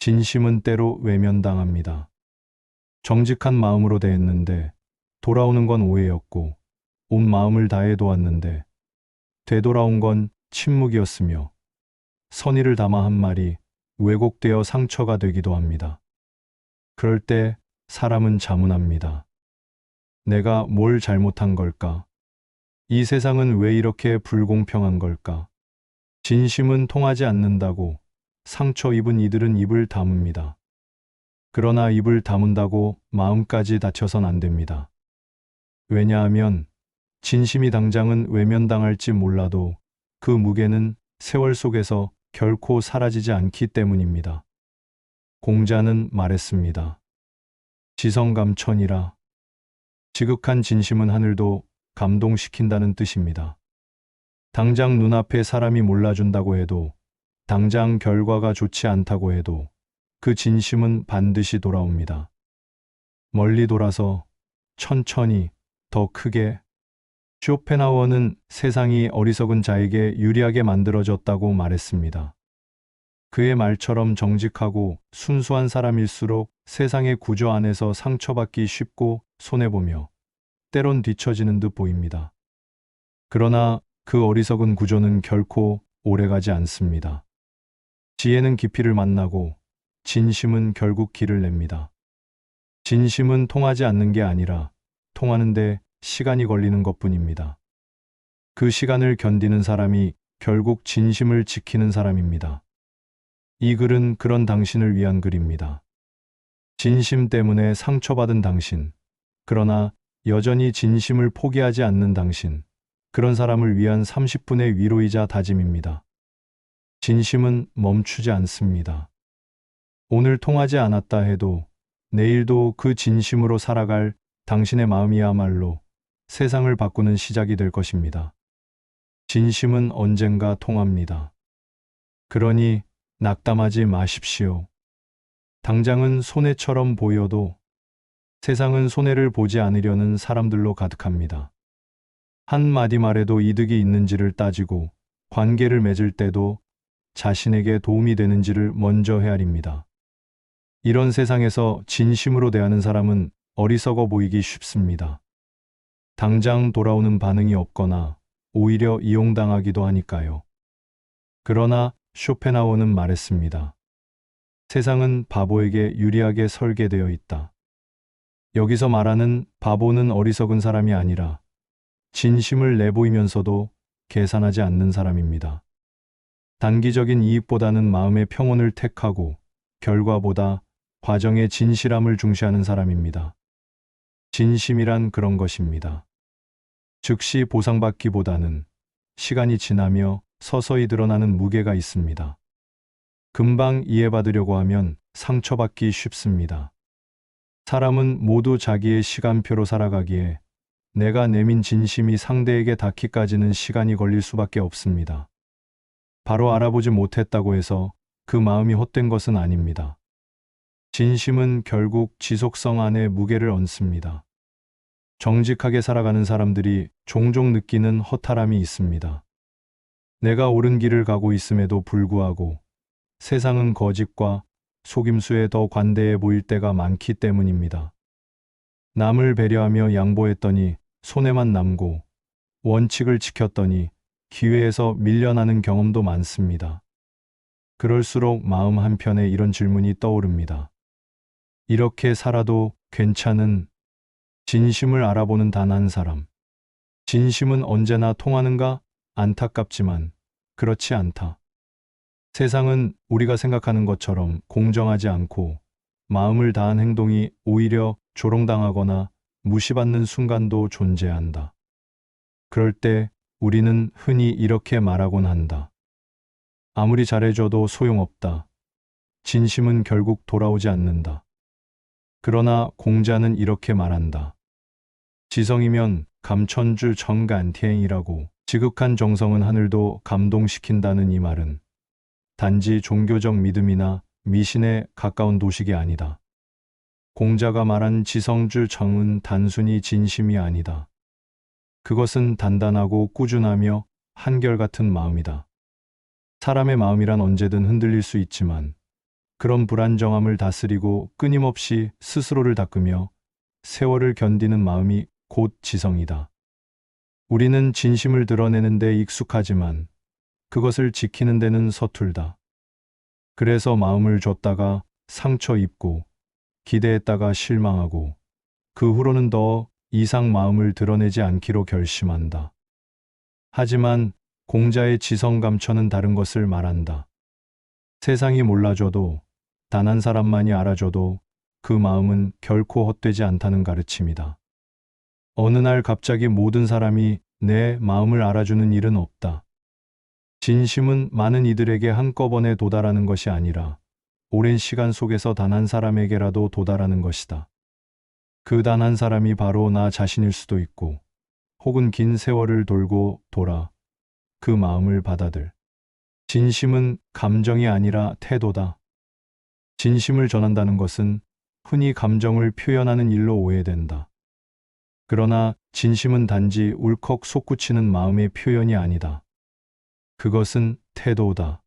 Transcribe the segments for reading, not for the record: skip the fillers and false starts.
진심은 때로 외면당합니다. 정직한 마음으로 대했는데 돌아오는 건 오해였고, 온 마음을 다해 도왔는데 되돌아온 건 침묵이었으며, 선의를 담아 한 말이 왜곡되어 상처가 되기도 합니다. 그럴 때 사람은 자문합니다. 내가 뭘 잘못한 걸까? 이 세상은 왜 이렇게 불공평한 걸까? 진심은 통하지 않는다고 상처 입은 이들은 입을 다뭅니다. 그러나 입을 다문다고 마음까지 다쳐선 안 됩니다. 왜냐하면 진심이 당장은 외면당할지 몰라도 그 무게는 세월 속에서 결코 사라지지 않기 때문입니다. 공자는 말했습니다. 지성감천이라. 지극한 진심은 하늘도 감동시킨다는 뜻입니다. 당장 눈앞에 사람이 몰라준다고 해도, 당장 결과가 좋지 않다고 해도 그 진심은 반드시 돌아옵니다. 멀리 돌아서 천천히 더 크게. 쇼펜하우어는 세상이 어리석은 자에게 유리하게 만들어졌다고 말했습니다. 그의 말처럼 정직하고 순수한 사람일수록 세상의 구조 안에서 상처받기 쉽고 손해보며 때론 뒤처지는 듯 보입니다. 그러나 그 어리석은 구조는 결코 오래가지 않습니다. 지혜는 깊이를 만나고 진심은 결국 길을 냅니다. 진심은 통하지 않는 게 아니라 통하는데 시간이 걸리는 것뿐입니다. 그 시간을 견디는 사람이 결국 진심을 지키는 사람입니다. 이 글은 그런 당신을 위한 글입니다. 진심 때문에 상처받은 당신, 그러나 여전히 진심을 포기하지 않는 당신, 그런 사람을 위한 30분의 위로이자 다짐입니다. 진심은 멈추지 않습니다. 오늘 통하지 않았다 해도 내일도 그 진심으로 살아갈 당신의 마음이야말로 세상을 바꾸는 시작이 될 것입니다. 진심은 언젠가 통합니다. 그러니 낙담하지 마십시오. 당장은 손해처럼 보여도 세상은 손해를 보지 않으려는 사람들로 가득합니다. 한마디 말에도 이득이 있는지를 따지고 관계를 맺을 때도 자신에게 도움이 되는지를 먼저 헤아립니다. 이런 세상에서 진심으로 대하는 사람은 어리석어 보이기 쉽습니다. 당장 돌아오는 반응이 없거나 오히려 이용당하기도 하니까요. 그러나 쇼펜하우어는 말했습니다. 세상은 바보에게 유리하게 설계되어 있다. 여기서 말하는 바보는 어리석은 사람이 아니라 진심을 내보이면서도 계산하지 않는 사람입니다. 단기적인 이익보다는 마음의 평온을 택하고 결과보다 과정의 진실함을 중시하는 사람입니다. 진심이란 그런 것입니다. 즉시 보상받기보다는 시간이 지나며 서서히 드러나는 무게가 있습니다. 금방 이해받으려고 하면 상처받기 쉽습니다. 사람은 모두 자기의 시간표로 살아가기에 내가 내민 진심이 상대에게 닿기까지는 시간이 걸릴 수밖에 없습니다. 바로 알아보지 못했다고 해서 그 마음이 헛된 것은 아닙니다. 진심은 결국 지속성 안에 무게를 얹습니다. 정직하게 살아가는 사람들이 종종 느끼는 허탈함이 있습니다. 내가 옳은 길을 가고 있음에도 불구하고 세상은 거짓과 속임수에 더 관대해 보일 때가 많기 때문입니다. 남을 배려하며 양보했더니 손해만 남고 원칙을 지켰더니 기회에서 밀려나는 경험도 많습니다. 그럴수록 마음 한편에 이런 질문이 떠오릅니다. 이렇게 살아도 괜찮은 진심을 알아보는 단 한 사람. 진심은 언제나 통하는가? 안타깝지만 그렇지 않다. 세상은 우리가 생각하는 것처럼 공정하지 않고 마음을 다한 행동이 오히려 조롱당하거나 무시받는 순간도 존재한다. 그럴 때 우리는 흔히 이렇게 말하곤 한다. 아무리 잘해줘도 소용없다. 진심은 결국 돌아오지 않는다. 그러나 공자는 이렇게 말한다. 지성이면 감천주 정간티행이라고. 지극한 정성은 하늘도 감동시킨다는 이 말은 단지 종교적 믿음이나 미신에 가까운 도식이 아니다. 공자가 말한 지성주 정은 단순히 진심이 아니다. 그것은 단단하고 꾸준하며 한결같은 마음이다. 사람의 마음이란 언제든 흔들릴 수 있지만 그런 불안정함을 다스리고 끊임없이 스스로를 닦으며 세월을 견디는 마음이 곧 지성이다. 우리는 진심을 드러내는 데 익숙하지만 그것을 지키는 데는 서툴다. 그래서 마음을 줬다가 상처 입고 기대했다가 실망하고 그 후로는 더 이상 마음을 드러내지 않기로 결심한다. 하지만 공자의 지성 감천은 다른 것을 말한다. 세상이 몰라줘도 단 한 사람만이 알아줘도 그 마음은 결코 헛되지 않다는 가르침이다. 어느 날 갑자기 모든 사람이 내 마음을 알아주는 일은 없다. 진심은 많은 이들에게 한꺼번에 도달하는 것이 아니라 오랜 시간 속에서 단 한 사람에게라도 도달하는 것이다. 그 단 한 사람이 바로 나 자신일 수도 있고, 혹은 긴 세월을 돌고 돌아 그 마음을 받아들. 진심은 감정이 아니라 태도다. 진심을 전한다는 것은 흔히 감정을 표현하는 일로 오해된다. 그러나 진심은 단지 울컥 솟구치는 마음의 표현이 아니다. 그것은 태도다.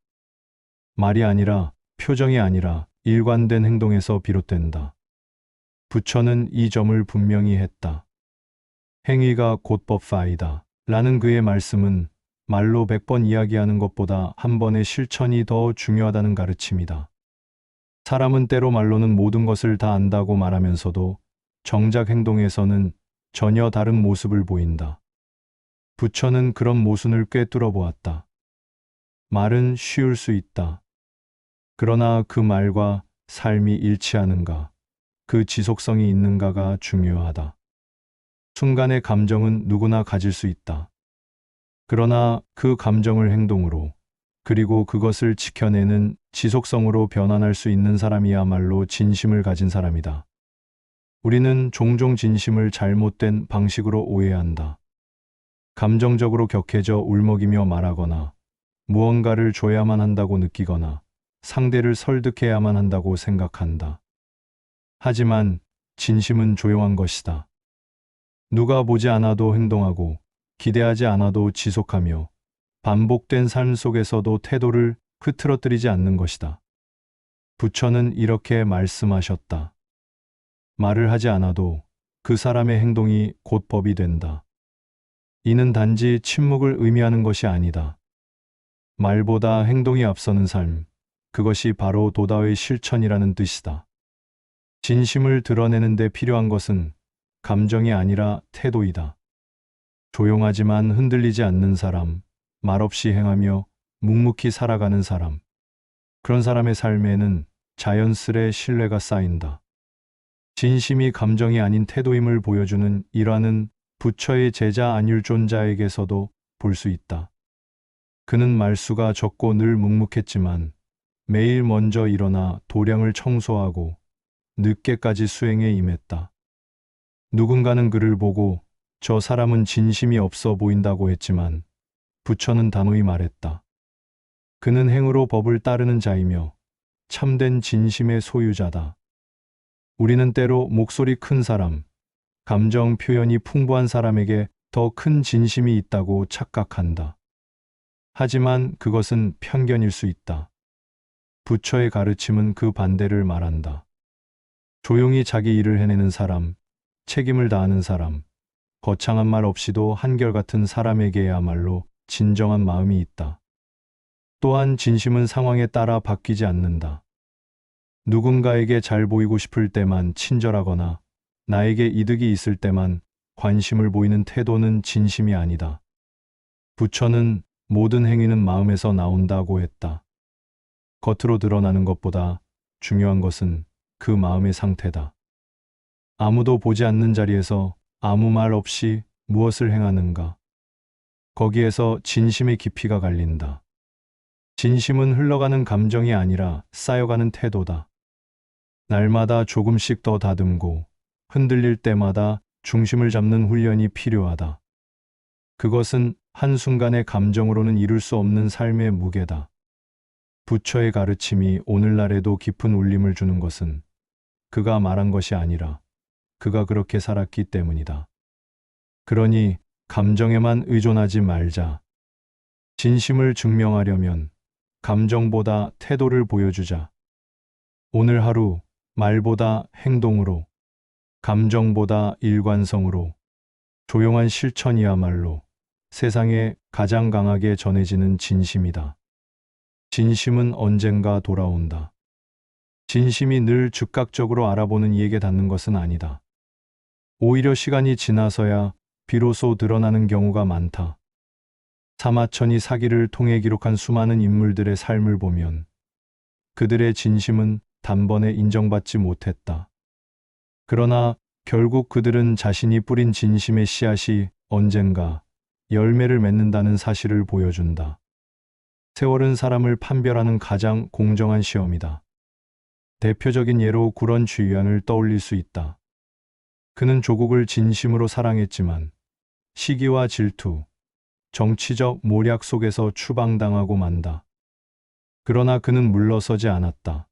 말이 아니라, 표정이 아니라 일관된 행동에서 비롯된다. 부처는 이 점을 분명히 했다. 행위가 곧 법파이다. 라는 그의 말씀은 말로 100번 이야기하는 것보다 한 번의 실천이 더 중요하다는 가르침이다. 사람은 때로 말로는 모든 것을 다 안다고 말하면서도 정작 행동에서는 전혀 다른 모습을 보인다. 부처는 그런 모순을 꿰뚫어 보았다. 말은 쉬울 수 있다. 그러나 그 말과 삶이 일치하는가, 그 지속성이 있는가가 중요하다. 순간의 감정은 누구나 가질 수 있다. 그러나 그 감정을 행동으로, 그리고 그것을 지켜내는 지속성으로 변환할 수 있는 사람이야말로 진심을 가진 사람이다. 우리는 종종 진심을 잘못된 방식으로 오해한다. 감정적으로 격해져 울먹이며 말하거나, 무언가를 줘야만 한다고 느끼거나, 상대를 설득해야만 한다고 생각한다. 하지만 진심은 조용한 것이다. 누가 보지 않아도 행동하고, 기대하지 않아도 지속하며, 반복된 삶 속에서도 태도를 흐트러뜨리지 않는 것이다. 부처는 이렇게 말씀하셨다. 말을 하지 않아도 그 사람의 행동이 곧 법이 된다. 이는 단지 침묵을 의미하는 것이 아니다. 말보다 행동이 앞서는 삶, 그것이 바로 도다의 실천이라는 뜻이다. 진심을 드러내는 데 필요한 것은 감정이 아니라 태도이다. 조용하지만 흔들리지 않는 사람, 말없이 행하며 묵묵히 살아가는 사람. 그런 사람의 삶에는 자연스레 신뢰가 쌓인다. 진심이 감정이 아닌 태도임을 보여주는 일화는 부처의 제자 안율존자에게서도 볼 수 있다. 그는 말수가 적고 늘 묵묵했지만 매일 먼저 일어나 도량을 청소하고 늦게까지 수행에 임했다. 누군가는 그를 보고 저 사람은 진심이 없어 보인다고 했지만 부처는 단호히 말했다. 그는 행으로 법을 따르는 자이며 참된 진심의 소유자다. 우리는 때로 목소리 큰 사람, 감정 표현이 풍부한 사람에게 더 큰 진심이 있다고 착각한다. 하지만 그것은 편견일 수 있다. 부처의 가르침은 그 반대를 말한다. 조용히 자기 일을 해내는 사람, 책임을 다하는 사람, 거창한 말 없이도 한결같은 사람에게야말로 진정한 마음이 있다. 또한 진심은 상황에 따라 바뀌지 않는다. 누군가에게 잘 보이고 싶을 때만 친절하거나 나에게 이득이 있을 때만 관심을 보이는 태도는 진심이 아니다. 부처는 모든 행위는 마음에서 나온다고 했다. 겉으로 드러나는 것보다 중요한 것은 그 마음의 상태다. 아무도 보지 않는 자리에서 아무 말 없이 무엇을 행하는가? 거기에서 진심의 깊이가 갈린다. 진심은 흘러가는 감정이 아니라 쌓여가는 태도다. 날마다 조금씩 더 다듬고 흔들릴 때마다 중심을 잡는 훈련이 필요하다. 그것은 한순간의 감정으로는 이룰 수 없는 삶의 무게다. 부처의 가르침이 오늘날에도 깊은 울림을 주는 것은 그가 말한 것이 아니라 그가 그렇게 살았기 때문이다. 그러니 감정에만 의존하지 말자. 진심을 증명하려면 감정보다 태도를 보여주자. 오늘 하루 말보다 행동으로, 감정보다 일관성으로, 조용한 실천이야말로 세상에 가장 강하게 전해지는 진심이다. 진심은 언젠가 돌아온다. 진심이 늘 즉각적으로 알아보는 이에게 닿는 것은 아니다. 오히려 시간이 지나서야 비로소 드러나는 경우가 많다. 사마천이 사기를 통해 기록한 수많은 인물들의 삶을 보면 그들의 진심은 단번에 인정받지 못했다. 그러나 결국 그들은 자신이 뿌린 진심의 씨앗이 언젠가 열매를 맺는다는 사실을 보여준다. 세월은 사람을 판별하는 가장 공정한 시험이다. 대표적인 예로 구런 주의안을 떠올릴 수 있다. 그는 조국을 진심으로 사랑했지만 시기와 질투, 정치적 모략 속에서 추방당하고 만다. 그러나 그는 물러서지 않았다.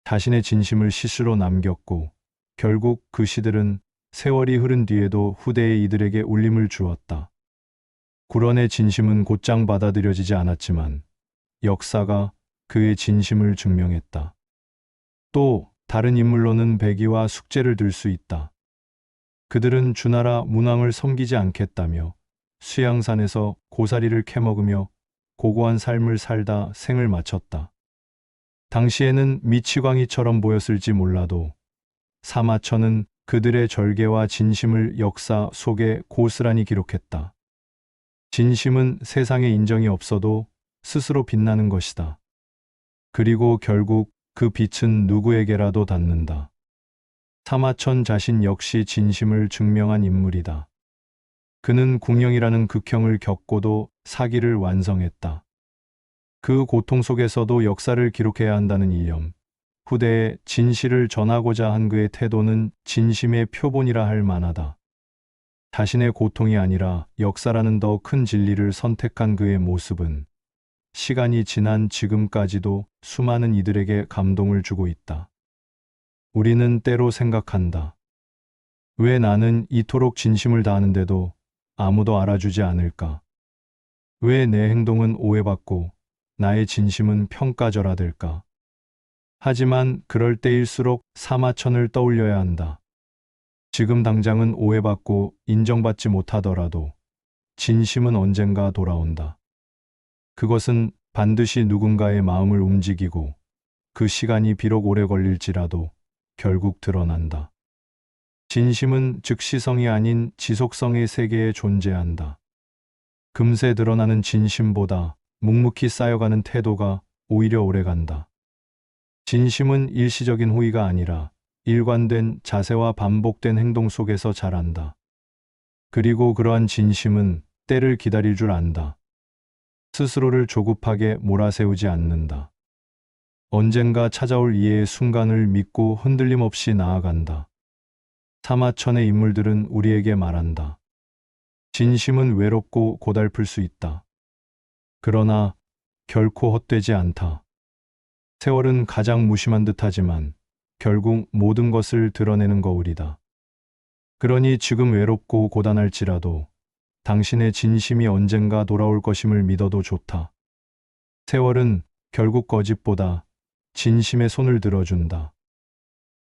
자신의 진심을 시스로 남겼고 결국 그 시들은 세월이 흐른 뒤에도 후대의 이들에게 울림을 주었다. 구런의 진심은 곧장 받아들여지지 않았지만 역사가 그의 진심을 증명했다. 또 다른 인물로는 백의와 숙제를 들 수 있다. 그들은 주나라 문왕을 섬기지 않겠다며 수양산에서 고사리를 캐먹으며 고고한 삶을 살다 생을 마쳤다. 당시에는 미치광이처럼 보였을지 몰라도 사마천은 그들의 절개와 진심을 역사 속에 고스란히 기록했다. 진심은 세상에 인정이 없어도 스스로 빛나는 것이다. 그리고 결국 그 빛은 누구에게라도 닿는다. 사마천 자신 역시 진심을 증명한 인물이다. 그는 궁영이라는 극형을 겪고도 사기를 완성했다. 그 고통 속에서도 역사를 기록해야 한다는 일념, 후대에 진실을 전하고자 한 그의 태도는 진심의 표본이라 할 만하다. 자신의 고통이 아니라 역사라는 더 큰 진리를 선택한 그의 모습은 시간이 지난 지금까지도 수많은 이들에게 감동을 주고 있다. 우리는 때로 생각한다. 왜 나는 이토록 진심을 다하는데도 아무도 알아주지 않을까? 왜 내 행동은 오해받고 나의 진심은 평가절하될까? 하지만 그럴 때일수록 사마천을 떠올려야 한다. 지금 당장은 오해받고 인정받지 못하더라도 진심은 언젠가 돌아온다. 그것은 반드시 누군가의 마음을 움직이고 그 시간이 비록 오래 걸릴지라도 결국 드러난다. 진심은 즉시성이 아닌 지속성의 세계에 존재한다. 금세 드러나는 진심보다 묵묵히 쌓여가는 태도가 오히려 오래간다. 진심은 일시적인 호의가 아니라 일관된 자세와 반복된 행동 속에서 자란다. 그리고 그러한 진심은 때를 기다릴 줄 안다. 스스로를 조급하게 몰아세우지 않는다. 언젠가 찾아올 이해의 순간을 믿고 흔들림 없이 나아간다. 사마천의 인물들은 우리에게 말한다. 진심은 외롭고 고달플 수 있다. 그러나 결코 헛되지 않다. 세월은 가장 무심한 듯하지만 결국 모든 것을 드러내는 거울이다. 그러니 지금 외롭고 고단할지라도 당신의 진심이 언젠가 돌아올 것임을 믿어도 좋다. 세월은 결국 거짓보다 진심의 손을 들어준다.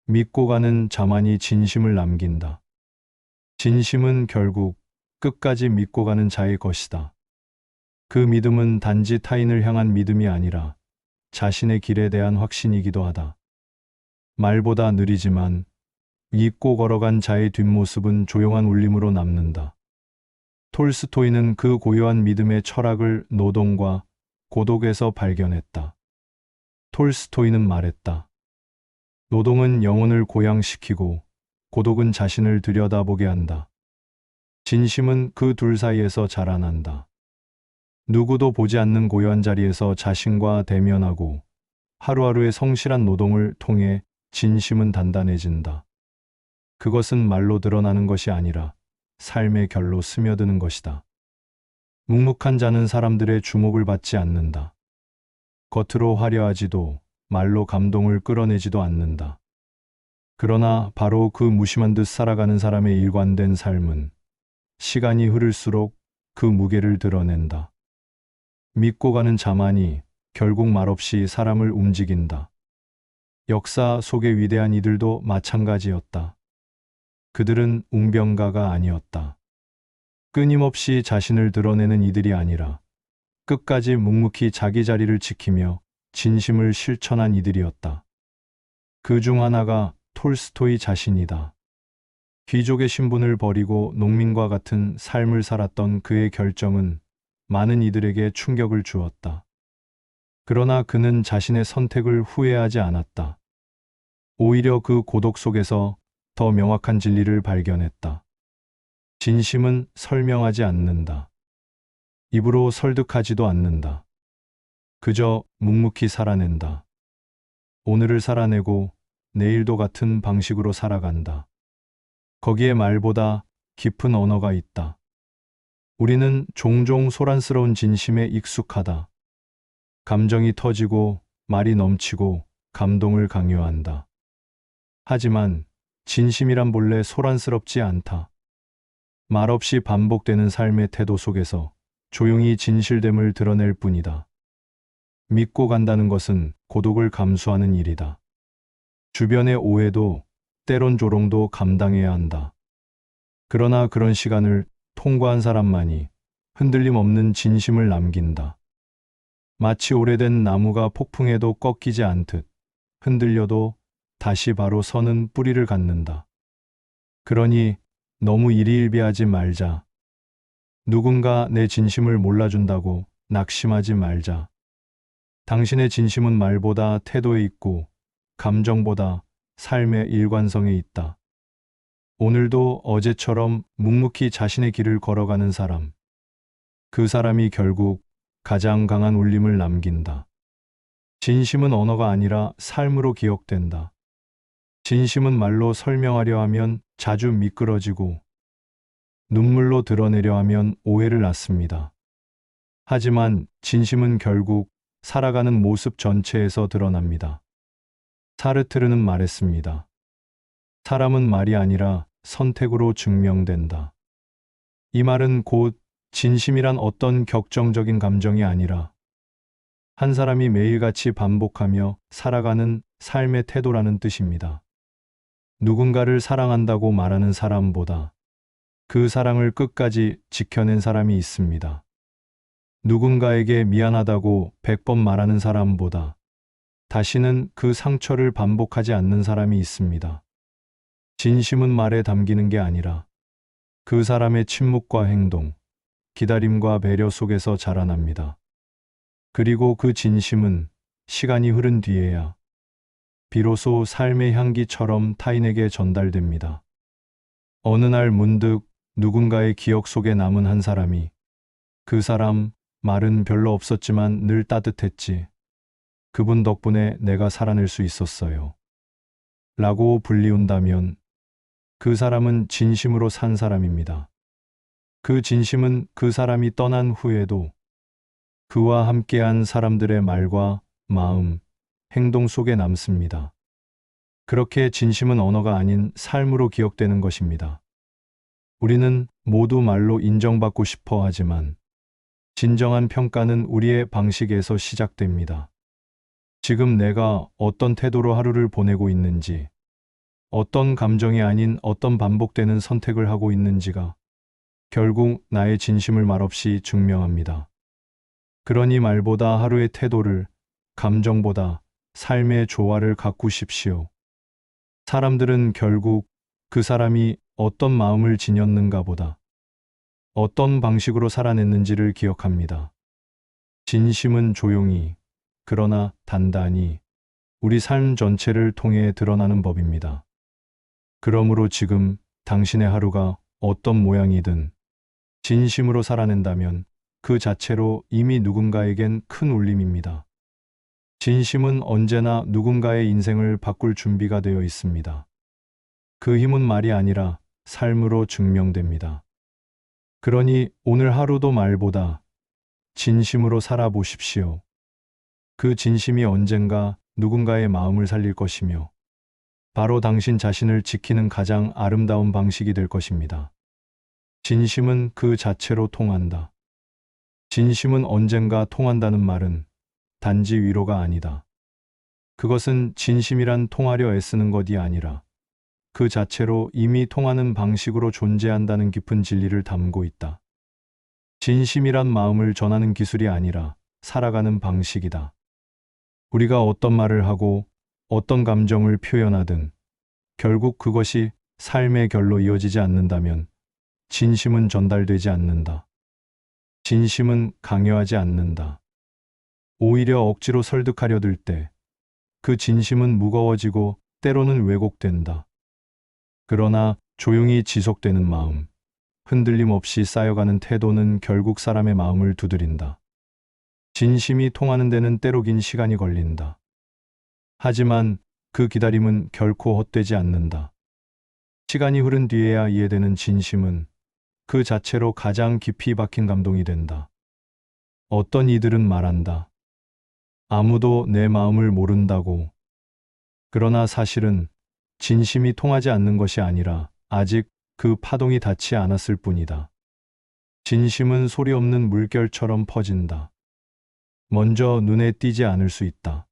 믿고 가는 자만이 진심을 남긴다. 진심은 결국 끝까지 믿고 가는 자의 것이다. 그 믿음은 단지 타인을 향한 믿음이 아니라 자신의 길에 대한 확신이기도 하다. 말보다 느리지만 믿고 걸어간 자의 뒷모습은 조용한 울림으로 남는다. 톨스토이는 그 고요한 믿음의 철학을 노동과 고독에서 발견했다. 톨스토이는 말했다. 노동은 영혼을 고양시키고 고독은 자신을 들여다보게 한다. 진심은 그 둘 사이에서 자라난다. 누구도 보지 않는 고요한 자리에서 자신과 대면하고 하루하루의 성실한 노동을 통해 진심은 단단해진다. 그것은 말로 드러나는 것이 아니라 삶의 결로 스며드는 것이다. 묵묵한 자는 사람들의 주목을 받지 않는다. 겉으로 화려하지도 말로 감동을 끌어내지도 않는다. 그러나 바로 그 무심한 듯 살아가는 사람의 일관된 삶은 시간이 흐를수록 그 무게를 드러낸다. 믿고 가는 자만이 결국 말없이 사람을 움직인다. 역사 속의 위대한 이들도 마찬가지였다. 그들은 웅변가가 아니었다. 끊임없이 자신을 드러내는 이들이 아니라 끝까지 묵묵히 자기 자리를 지키며 진심을 실천한 이들이었다. 그 중 하나가 톨스토이 자신이다. 귀족의 신분을 버리고 농민과 같은 삶을 살았던 그의 결정은 많은 이들에게 충격을 주었다. 그러나 그는 자신의 선택을 후회하지 않았다. 오히려 그 고독 속에서 더 명확한 진리를 발견했다. 진심은 설명하지 않는다. 입으로 설득하지도 않는다. 그저 묵묵히 살아낸다. 오늘을 살아내고 내일도 같은 방식으로 살아간다. 거기에 말보다 깊은 언어가 있다. 우리는 종종 소란스러운 진심에 익숙하다. 감정이 터지고 말이 넘치고 감동을 강요한다. 하지만 진심이란 본래 소란스럽지 않다. 말없이 반복되는 삶의 태도 속에서 조용히 진실됨을 드러낼 뿐이다. 믿고 간다는 것은 고독을 감수하는 일이다. 주변의 오해도 때론 조롱도 감당해야 한다. 그러나 그런 시간을 통과한 사람만이 흔들림 없는 진심을 남긴다. 마치 오래된 나무가 폭풍에도 꺾이지 않듯 흔들려도 다시 바로 서는 뿌리를 갖는다. 그러니 너무 일희일비하지 말자. 누군가 내 진심을 몰라준다고 낙심하지 말자. 당신의 진심은 말보다 태도에 있고 감정보다 삶의 일관성에 있다. 오늘도 어제처럼 묵묵히 자신의 길을 걸어가는 사람. 그 사람이 결국 가장 강한 울림을 남긴다. 진심은 언어가 아니라 삶으로 기억된다. 진심은 말로 설명하려 하면 자주 미끄러지고 눈물로 드러내려 하면 오해를 낳습니다. 하지만 진심은 결국 살아가는 모습 전체에서 드러납니다. 사르트르는 말했습니다. 사람은 말이 아니라 선택으로 증명된다. 이 말은 곧 진심이란 어떤 격정적인 감정이 아니라 한 사람이 매일같이 반복하며 살아가는 삶의 태도라는 뜻입니다. 누군가를 사랑한다고 말하는 사람보다 그 사랑을 끝까지 지켜낸 사람이 있습니다. 누군가에게 미안하다고 100번 말하는 사람보다 다시는 그 상처를 반복하지 않는 사람이 있습니다. 진심은 말에 담기는 게 아니라 그 사람의 침묵과 행동, 기다림과 배려 속에서 자라납니다. 그리고 그 진심은 시간이 흐른 뒤에야 비로소 삶의 향기처럼 타인에게 전달됩니다. 어느 날 문득 누군가의 기억 속에 남은 한 사람이 그 사람 말은 별로 없었지만 늘 따뜻했지. 그분 덕분에 내가 살아낼 수 있었어요. 라고 불리운다면 그 사람은 진심으로 산 사람입니다. 그 진심은 그 사람이 떠난 후에도 그와 함께한 사람들의 말과 마음, 행동 속에 남습니다. 그렇게 진심은 언어가 아닌 삶으로 기억되는 것입니다. 우리는 모두 말로 인정받고 싶어 하지만 진정한 평가는 우리의 방식에서 시작됩니다. 지금 내가 어떤 태도로 하루를 보내고 있는지, 어떤 감정이 아닌 어떤 반복되는 선택을 하고 있는지가 결국 나의 진심을 말없이 증명합니다. 그러니 말보다 하루의 태도를, 감정보다 삶의 조화를 가꾸십시오. 사람들은 결국 그 사람이 어떤 마음을 지녔는가 보다 어떤 방식으로 살아냈는지를 기억합니다. 진심은 조용히, 그러나 단단히 우리 삶 전체를 통해 드러나는 법입니다. 그러므로 지금 당신의 하루가 어떤 모양이든 진심으로 살아낸다면 그 자체로 이미 누군가에겐 큰 울림입니다. 진심은 언제나 누군가의 인생을 바꿀 준비가 되어 있습니다. 그 힘은 말이 아니라 삶으로 증명됩니다. 그러니 오늘 하루도 말보다 진심으로 살아보십시오. 그 진심이 언젠가 누군가의 마음을 살릴 것이며 바로 당신 자신을 지키는 가장 아름다운 방식이 될 것입니다. 진심은 그 자체로 통한다. 진심은 언젠가 통한다는 말은 단지 위로가 아니다. 그것은 진심이란 통하려 애쓰는 것이 아니라 그 자체로 이미 통하는 방식으로 존재한다는 깊은 진리를 담고 있다. 진심이란 마음을 전하는 기술이 아니라 살아가는 방식이다. 우리가 어떤 말을 하고 어떤 감정을 표현하든 결국 그것이 삶의 결로 이어지지 않는다면 진심은 전달되지 않는다. 진심은 강요하지 않는다. 오히려 억지로 설득하려 들 때 그 진심은 무거워지고 때로는 왜곡된다. 그러나 조용히 지속되는 마음, 흔들림 없이 쌓여가는 태도는 결국 사람의 마음을 두드린다. 진심이 통하는 데는 때로 긴 시간이 걸린다. 하지만 그 기다림은 결코 헛되지 않는다. 시간이 흐른 뒤에야 이해되는 진심은 그 자체로 가장 깊이 박힌 감동이 된다. 어떤 이들은 말한다. 아무도 내 마음을 모른다고. 그러나 사실은 진심이 통하지 않는 것이 아니라 아직 그 파동이 닿지 않았을 뿐이다. 진심은 소리 없는 물결처럼 퍼진다. 먼저 눈에 띄지 않을 수 있다.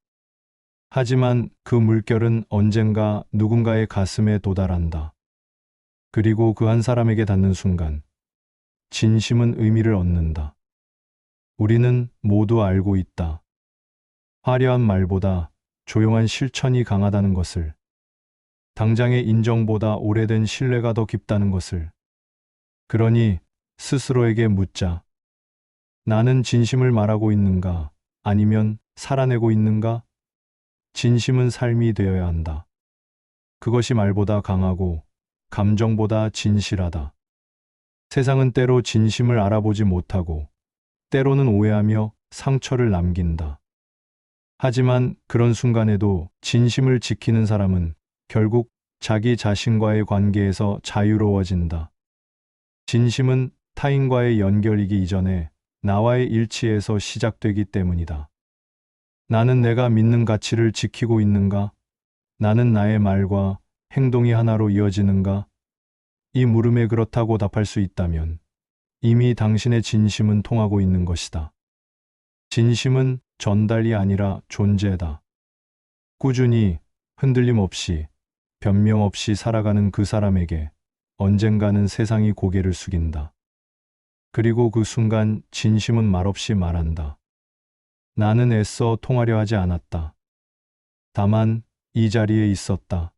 하지만 그 물결은 언젠가 누군가의 가슴에 도달한다. 그리고 그 한 사람에게 닿는 순간 진심은 의미를 얻는다. 우리는 모두 알고 있다. 화려한 말보다 조용한 실천이 강하다는 것을, 당장의 인정보다 오래된 신뢰가 더 깊다는 것을. 그러니 스스로에게 묻자. 나는 진심을 말하고 있는가? 아니면 살아내고 있는가? 진심은 삶이 되어야 한다. 그것이 말보다 강하고 감정보다 진실하다. 세상은 때로 진심을 알아보지 못하고 때로는 오해하며 상처를 남긴다. 하지만 그런 순간에도 진심을 지키는 사람은 결국 자기 자신과의 관계에서 자유로워진다. 진심은 타인과의 연결이기 이전에 나와의 일치에서 시작되기 때문이다. 나는 내가 믿는 가치를 지키고 있는가? 나는 나의 말과 행동이 하나로 이어지는가? 이 물음에 그렇다고 답할 수 있다면 이미 당신의 진심은 통하고 있는 것이다. 진심은 전달이 아니라 존재다. 꾸준히 흔들림 없이 변명 없이 살아가는 그 사람에게 언젠가는 세상이 고개를 숙인다. 그리고 그 순간 진심은 말없이 말한다. 나는 애써 통하려 하지 않았다. 다만 이 자리에 있었다.